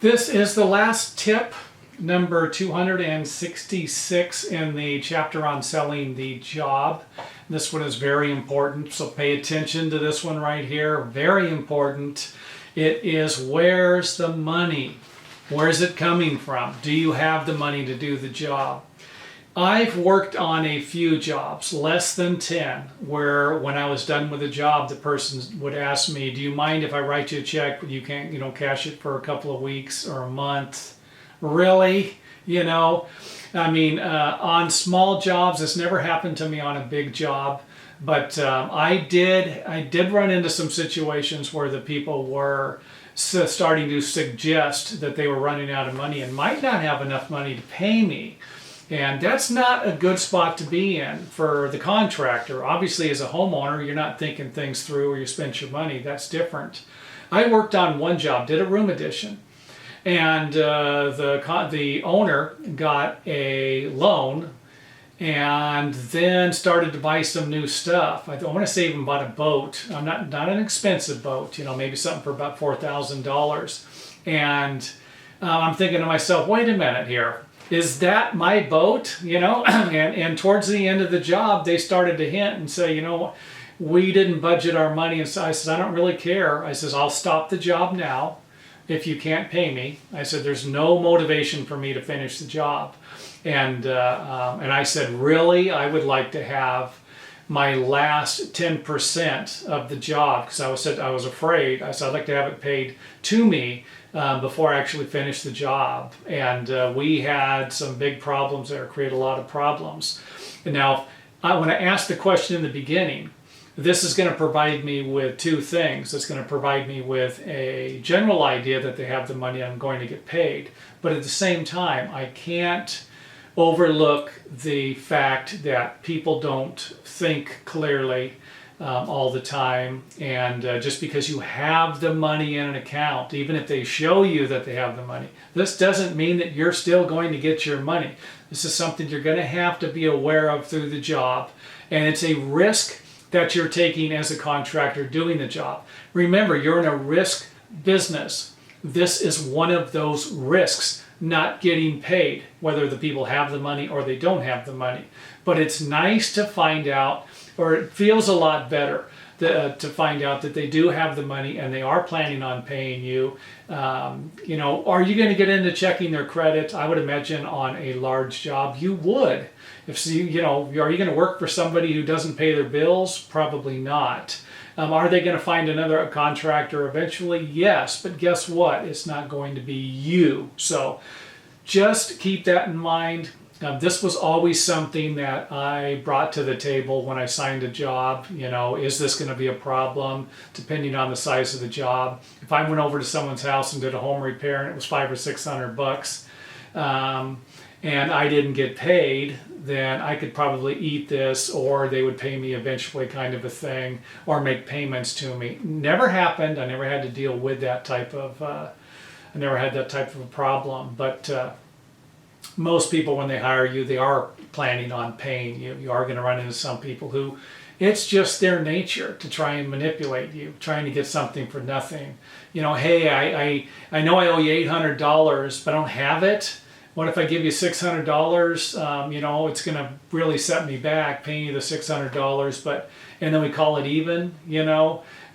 This is the last tip, number 266 in the chapter on selling the job. This one is very important, so pay attention to this one right here. Very important. It is, where's the money? Where's it coming from? Do you have the money to do the job? I've worked on a few jobs, less than 10, where when I was done with a job, the person would ask me, do you mind if I write you a check, but you can't, cash it for a couple of weeks or a month? Really? On small jobs, this never happened to me on a big job, but I did run into some situations where the people were starting to suggest that they were running out of money and might not have enough money to pay me. And that's not a good spot to be in for the contractor. Obviously, as a homeowner, you're not thinking things through, or you spent your money. That's different. I worked on one job, did a room addition, and the owner got a loan and then started to buy some new stuff. I want to say even bought a boat. Not an expensive boat, maybe something for about $4,000. And I'm thinking to myself, wait a minute here. Is that my boat? And towards the end of the job, they started to hint and say, we didn't budget our money. And so I said, I don't really care. I says, I'll stop the job now if you can't pay me. I said, there's no motivation for me to finish the job. And I said, really, I would like to have my last 10% of the job, because I was afraid. I said, I'd like to have it paid to me before I actually finished the job. And we had some big problems there, created a lot of problems. And now, when I asked the question in the beginning, this is going to provide me with two things. It's going to provide me with a general idea that they have the money and I'm going to get paid. But at the same time, I can't overlook the fact that people don't think clearly all the time, and just because you have the money in an account, even if they show you that they have the money, this doesn't mean that you're still going to get your money. This is something you're going to have to be aware of through the job, and it's a risk that you're taking as a contractor doing the job. Remember, you're in a risk business. This is one of those risks, not getting paid, whether the people have the money or they don't have the money. But it's nice to find out, or it feels a lot better to find out that they do have the money and they are planning on paying you. Are you going to get into checking their credit? I would imagine on a large job you would. Are you going to work for somebody who doesn't pay their bills? Probably not. Are they going to find another contractor eventually? Yes, but guess what? It's not going to be you. So just keep that in mind. This was always something that I brought to the table when I signed a job. Is this going to be a problem depending on the size of the job? If I went over to someone's house and did a home repair and it was $500 or $600, and I didn't get paid, then I could probably eat this, or they would pay me eventually, kind of a thing, or make payments to me. Never happened. I never had to deal with that type of. I never had that type of a problem. But most people, when they hire you, they are planning on paying you. You are going to run into some people who, it's just their nature to try and manipulate you, trying to get something for nothing. Hey, I know I owe you $800, but I don't have it. What if I give you $600? It's going to really set me back paying you the $600, and then we call it even.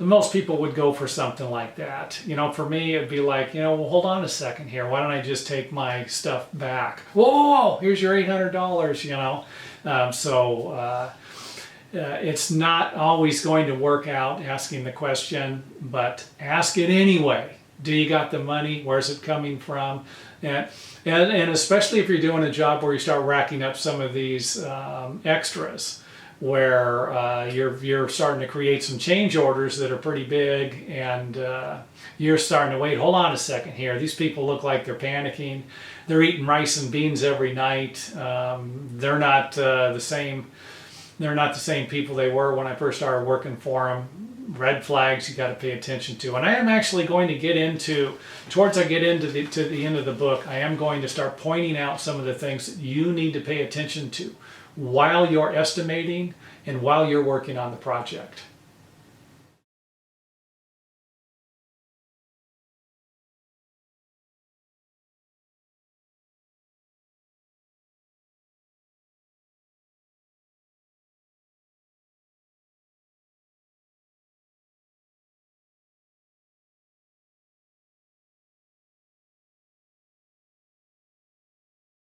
Most people would go for something like that. For me, it'd be like, well, hold on a second here. Why don't I just take my stuff back? Whoa, here's your $800. It's not always going to work out asking the question, but ask it anyway. Do you got the money? Where's it coming from? And especially if you're doing a job where you start racking up some of these extras, where you're starting to create some change orders that are pretty big, and you're starting to wait. Hold on a second here. These people look like they're panicking. They're eating rice and beans every night. They're not the same. They're not the same people they were when I first started working for them. Red flags you got to pay attention to. And I am actually going to get into, towards I get into to the end of the book, I am going to start pointing out some of the things that you need to pay attention to while you're estimating and while you're working on the project.